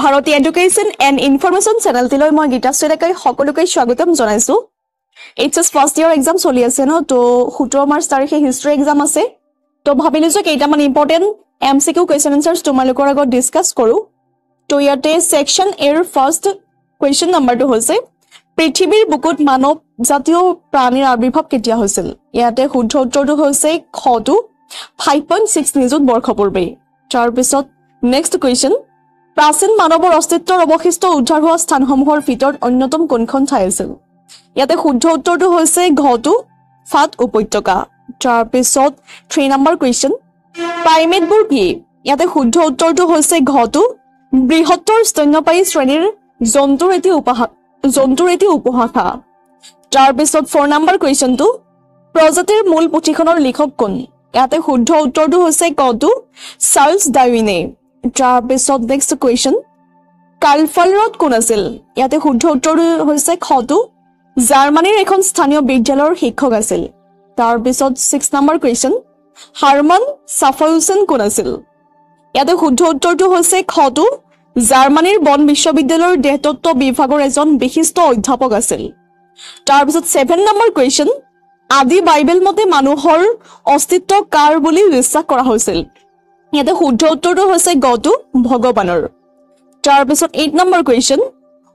Bharati education and information চেনেলটিলৈ মই গীতাশ্ৰী ডেকাই সকলোকে স্বাগতম জনাইছোঁ। এইচএছ ফাৰ্ষ্ট ইয়াৰ এক্সাম চলি আছে ন, তো 17 মাৰ্চ তাৰিখে হিষ্ট্ৰী এক্সাম আছে। তো ভাবিলোঁ যে কেইটামান ইম্পৰ্টেণ্ট MCQ কুৱেশ্যন এনচাৰ্ছ তোমালোকৰ আগত ডিছকাছ কৰোঁ। তো ইয়াতে ছেকশ্যন এৰ ফাৰ্ষ্ট কুৱেশ্যন নম্বৰটো হৈছে পৃথিৱীৰ বুকুত মানৱ জাতীয় প্ৰাণীৰ আৱিৰ্ভাৱ কেতিয়া হৈছিল? ইয়াতে শুদ্ধ উত্তৰটো হৈছে খটো 5.6 নিযুত বৰ্ষ পূৰ্বে। তাৰপিছত নেক্সট কুৱেশ্যন, প্ৰাচীন মানৱৰ অস্তিত্বৰ অৱশিষ্ট উদ্ধাৰ হোৱা স্থানসমূহৰ ভিতৰত অন্যতম কোনখন ঠাই আছিল? ইয়াতে শুদ্ধ উত্তৰটো হৈছে ঘটো ফাট উপত্যকা। তাৰপিছত 3 নম্বৰ কুৱেশ্যন, প্ৰাইমেটবোৰ কি? ইয়াতে শুদ্ধ উত্তৰটো হৈছে ঘটো বৃহত্তৰ স্তন্যপায়ী শ্ৰেণীৰ জন্তুৰ এটি উপশাখা। তাৰপিছত 4 নম্বৰ কুৱেশ্যনটো, প্ৰজাতিৰ মূল পুথিখনৰ লিখক কোন? ইয়াতে শুদ্ধ উত্তৰটো হৈছে কটো চাৰ্লছ ডাৰউইনে। তাৰপিছত নেক্সট কুৱেশ্যন, কালফালৰত কোন আছিল? ইয়াতে শুদ্ধ উত্তৰটো হৈছে খটো জাৰ্মানীৰ এখন স্থানীয় বিদ্যালয়ৰ শিক্ষক আছিল। তাৰপিছত 6 নম্বৰ কুৱেশ্যন, হাৰমান ছাফাউচেন কোন আছিল? ইয়াতে শুদ্ধ উত্তৰটো হৈছে খটো জাৰ্মানীৰ বন বিশ্ববিদ্যালয়ৰ দেহতত্ত্ব বিভাগৰ এজন বিশিষ্ট অধ্যাপক আছিল। তাৰপিছত 7 নম্বৰ কুৱেশ্যন, আদি বাইবেল মতে মানুহৰ অস্তিত্ব কাৰ বুলি বিশ্বাস কৰা হৈছিল? ইয়াতে শুদ্ধ উত্তৰটো হৈছে গটো ভগৱানৰ। তাৰপিছত 8 নম্বৰ কুৱেশ্যন,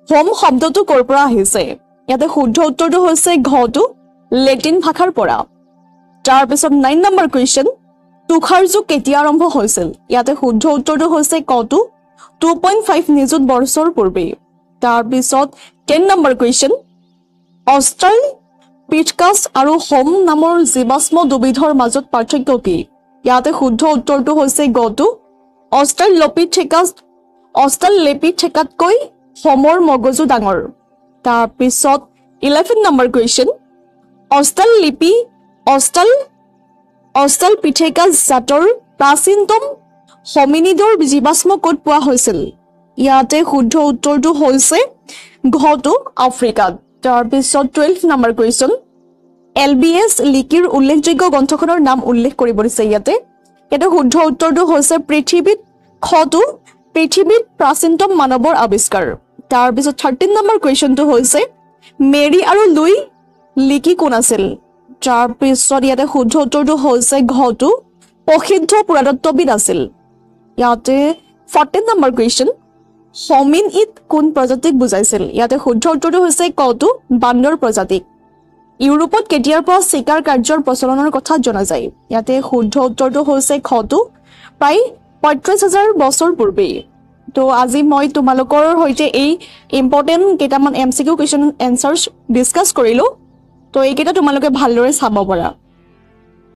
হোম শব্দটো ক'ৰ পৰা আহিছে? ইয়াতে শুদ্ধ উত্তৰটো হৈছে ঘটো লেটিন ভাষাৰ পৰা। তাৰপিছত 9 নম্বৰ কুৱেশ্যন, তুষাৰ যুগ কেতিয়া আৰম্ভ হৈছিল? ইয়াতে শুদ্ধ উত্তৰটো হৈছে কটো 2.5 নিযুত বছৰ পূৰ্বে। তাৰপিছত 10 নম্বৰ কুৱেশ্যন, অষ্ট্ৰাল পিটকাছ আৰু হোম নামৰ জীৱাশ্ম দুবিধৰ মাজত পাৰ্থক্য কি? ইয়াতে শুদ্ধ উত্তৰটো হৈছে গটো অষ্ট্ৰালপিথেকাছতকৈ হোমৰ মগজু ডাঙৰ। তাৰপিছত 11 নম্বৰ কুৱেশ্যন, অষ্ট্ৰালপিথেকাছ জাতৰ প্ৰাচীনতম হমিনিডৰ জীৱাশ্ম ক'ত পোৱা হৈছিল? ইয়াতে শুদ্ধ উত্তৰটো হৈছে ঘটো আফ্ৰিকাত। তাৰপিছত 12 নম্বৰ কুৱেশ্যন, LBS লিকিৰ উল্লেখযোগ্য গ্ৰন্থখনৰ নাম উল্লেখ কৰিব দিছে। ইয়াতে শুদ্ধ উত্তৰটো হৈছে খটো পৃথিৱীত প্ৰাচীনতম মানৱৰ আৱিষ্কাৰ। তাৰপিছত 13 নম্বৰ কুৱেশ্যনটো হৈছে মেৰী আৰু লুই লিকি কোন আছিল? তাৰপিছত ইয়াতে শুদ্ধ উত্তৰটো হৈছে ঘটো প্ৰসিদ্ধ পুৰাতত্ত্ববিদ আছিল। ইয়াতে 14 নম্বৰ কুৱেশ্যন, হমিন ইড কোন প্ৰজাতিক বুজাইছিল? ইয়াতে শুদ্ধ উত্তৰটো হৈছে কটো বান্দৰ প্ৰজাতিক। ইউৰোপত কেতিয়াৰ পৰা চিকাৰ কাৰ্যৰ প্ৰচলনৰ কথা জনা যায়? ইয়াতে শুদ্ধ উত্তৰটো হৈছে খটো প্ৰায় 35,000 বছৰ পূৰ্বে। তো আজি মই তোমালোকৰ সৈতে এই ইম্পৰ্টেণ্ট কেইটামান MCQ কুৱেশ্যন এনচাৰ্ছ ডিছকাছ কৰিলোঁ। তো এইকেইটা তোমালোকে ভালদৰে চাব পাৰা।